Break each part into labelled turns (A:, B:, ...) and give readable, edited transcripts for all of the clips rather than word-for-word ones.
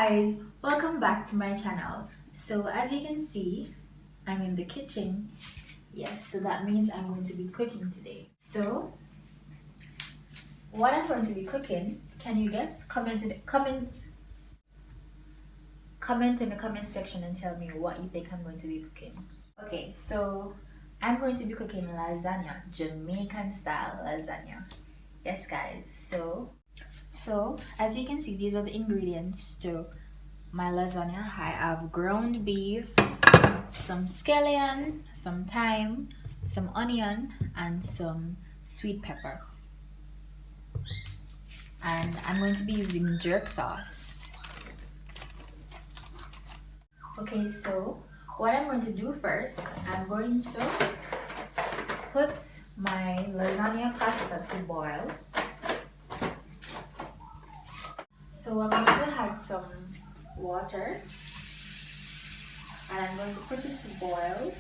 A: guys, welcome back to my channel. So as you can see, I'm in the kitchen. Yes, so that means I'm going to be cooking today. So what I'm going to be cooking, can you guess? Comment in the comment section and tell me what you think I'm going to be cooking. Okay, so I'm going to be cooking lasagna, Jamaican style lasagna. Yes guys, so as you can see, these are the ingredients to my lasagna. I have ground beef, some scallion, some thyme, some onion, and some sweet pepper. And I'm going to be using jerk sauce. Okay, so what I'm going to do first, I'm going to put my lasagna pasta to boil. So I'm going to add some water and I'm going to put it to boil.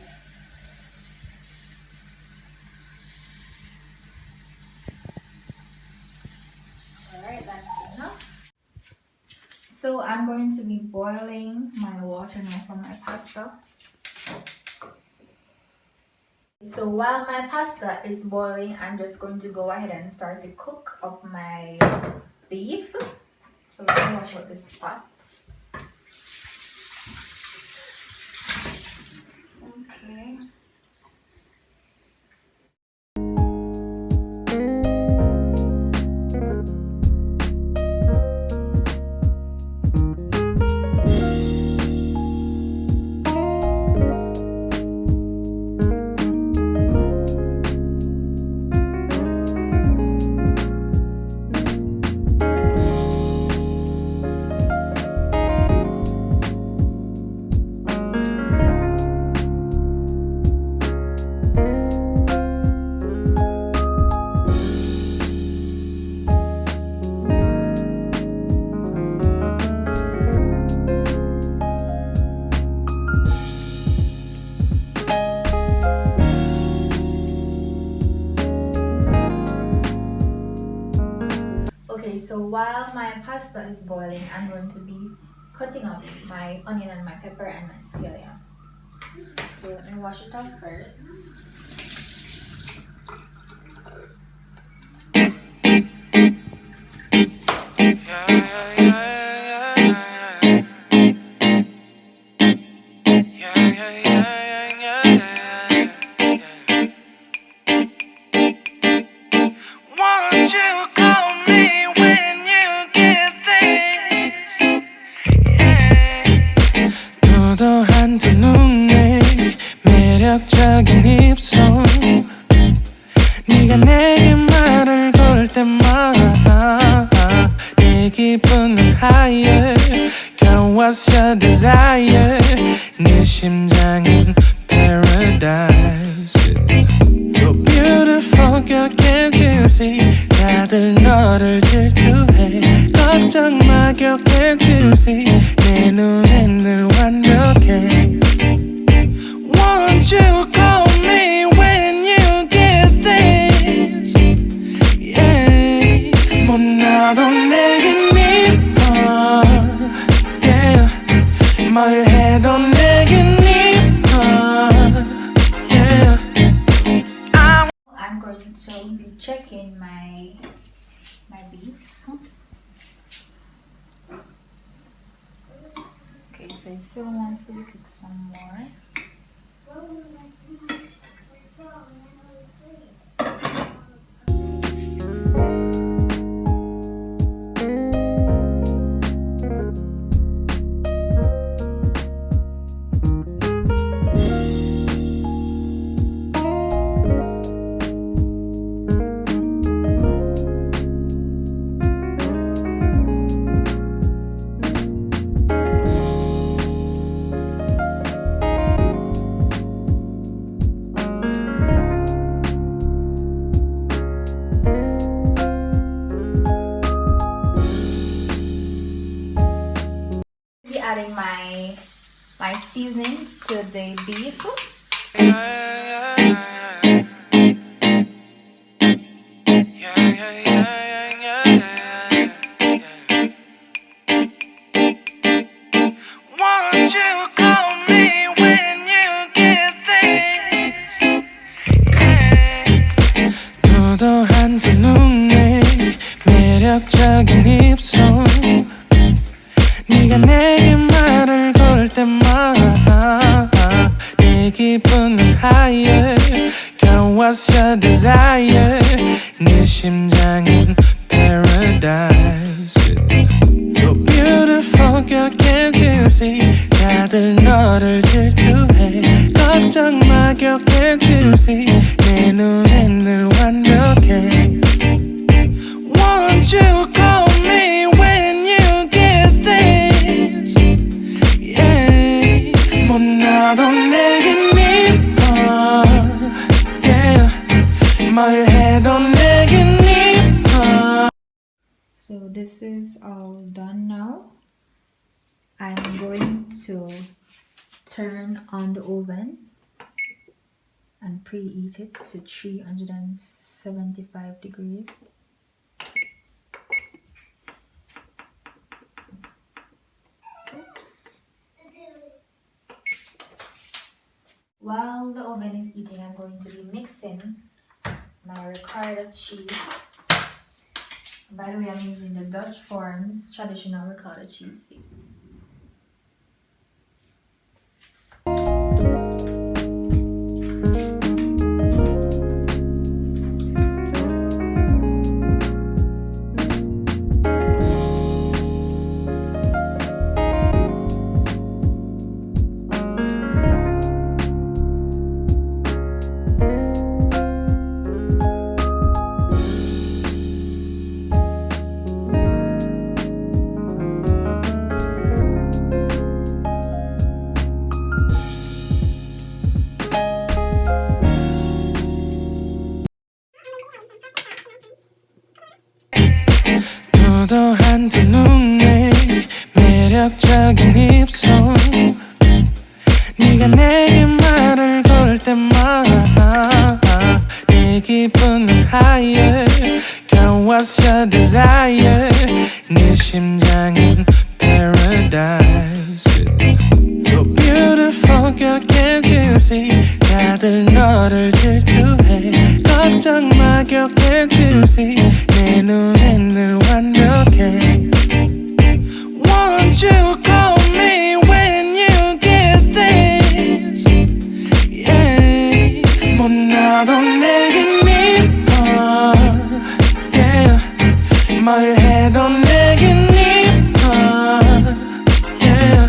A: Alright, that's enough. So I'm going to be boiling my water now for my pasta. So while my pasta is boiling, I'm just going to go ahead and start to cook up my beef. So let me wash out this pot. Okay. Okay, so while my pasta is boiling, I'm going to be cutting up my onion and my pepper and my scallion. So let me wash it off first.
B: 매력적인 입술 네가 내게 말을 걸 때마다 내 기분은 higher Girl what's your desire 네 심장은 paradise You're beautiful girl can't you see 다들 너를 질투해 걱정 마 girl can't you see 내 눈엔 늘 완벽해 Won't you call me when you get this? Yeah, 못나도 내겐 이뻐. Yeah, 뭘 해도 내겐 이뻐. Yeah.
A: I'm going to be checking my beef. Okay, so it still wants to be cooked some more. Adding my seasoning to the beef.
B: higher 네 심장은 paradise You're beautiful girl can't you see 다들 너를 질투해 걱정 마 girl can't you see 내 눈엔 늘 완벽해 Won't you call me when you get this Yeah 못나도 내겐 이뻐 Yeah 뭘 해도 내겐 이뻐
A: So this is all done now. I'm going to turn on the oven and preheat it to 375 degrees. Oops. While the oven is heating, I'm going to be mixing my ricotta cheese. By the way, I'm using the Dutch Farms traditional ricotta cheese.
B: 도도한 두 눈에 매력적인 입술 네가 내게 말을 걸 때마다 내 기분은 higher Girl what's your desire 내 심장은 paradise You're beautiful girl can't you see 다들 너를 질투해 걱정 마 girl can't you see 내 눈엔 늘 완벽해 Won't you call me when you get this Yeah 못나도 내겐 이뻐 Yeah 뭘 해도 내겐 이뻐 Yeah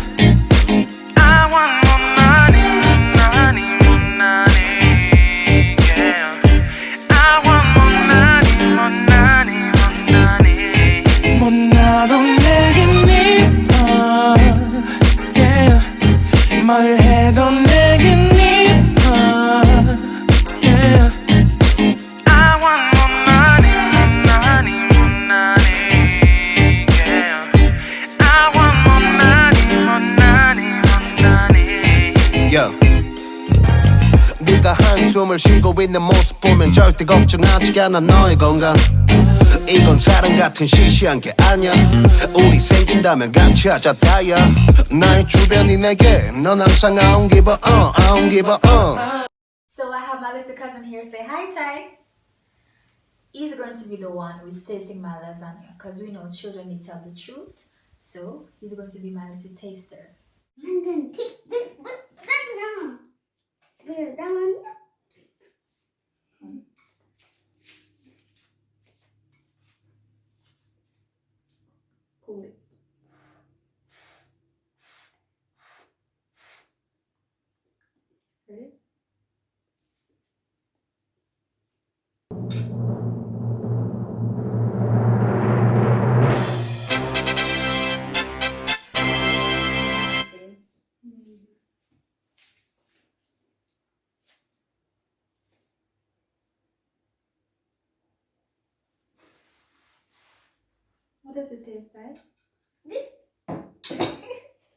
B: I want more money, money, more money Yeah I want more money, more money, more money 못나도 내겐 이뻐 Yeah 뭘 해도 내겐 이뻐 Yeah I want more money, more money, more money Yeah I want more money, more money, more money
C: Yo. 네가 한숨을 쉬고 있는 모습 보면 절대 걱정하지 않아 너의 건강 이건 사랑 같은 시시한 게 아니야 우리 생긴다면 같이 하자 다야 나의 주변이 내게 넌 항상 I don't give a I don't give a
A: So I have my little cousin here say hi, Ty. He's going to be the one who is tasting my lasagna because we know children need to tell the truth. So he's going to be my little taster.
D: I'm gonna take this lasagna. Put it down.
A: Cool. Ready? What does it taste like?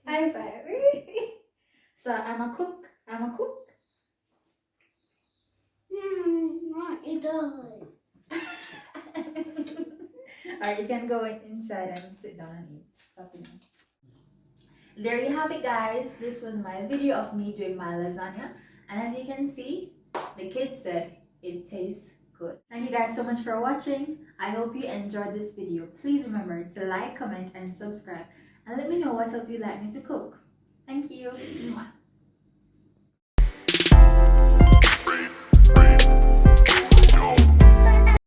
D: High five.
A: So I'm a cook.
D: Not it does.
A: Alright, you can go inside and sit down and eat. Stop it now. There you have it, guys. This was my video of me doing my lasagna. And as you can see, the kids said it tastes good. Thank you guys so much for watching. I hope you enjoyed this video. Please remember to like, comment, and subscribe. And let me know what else you'd like me to cook.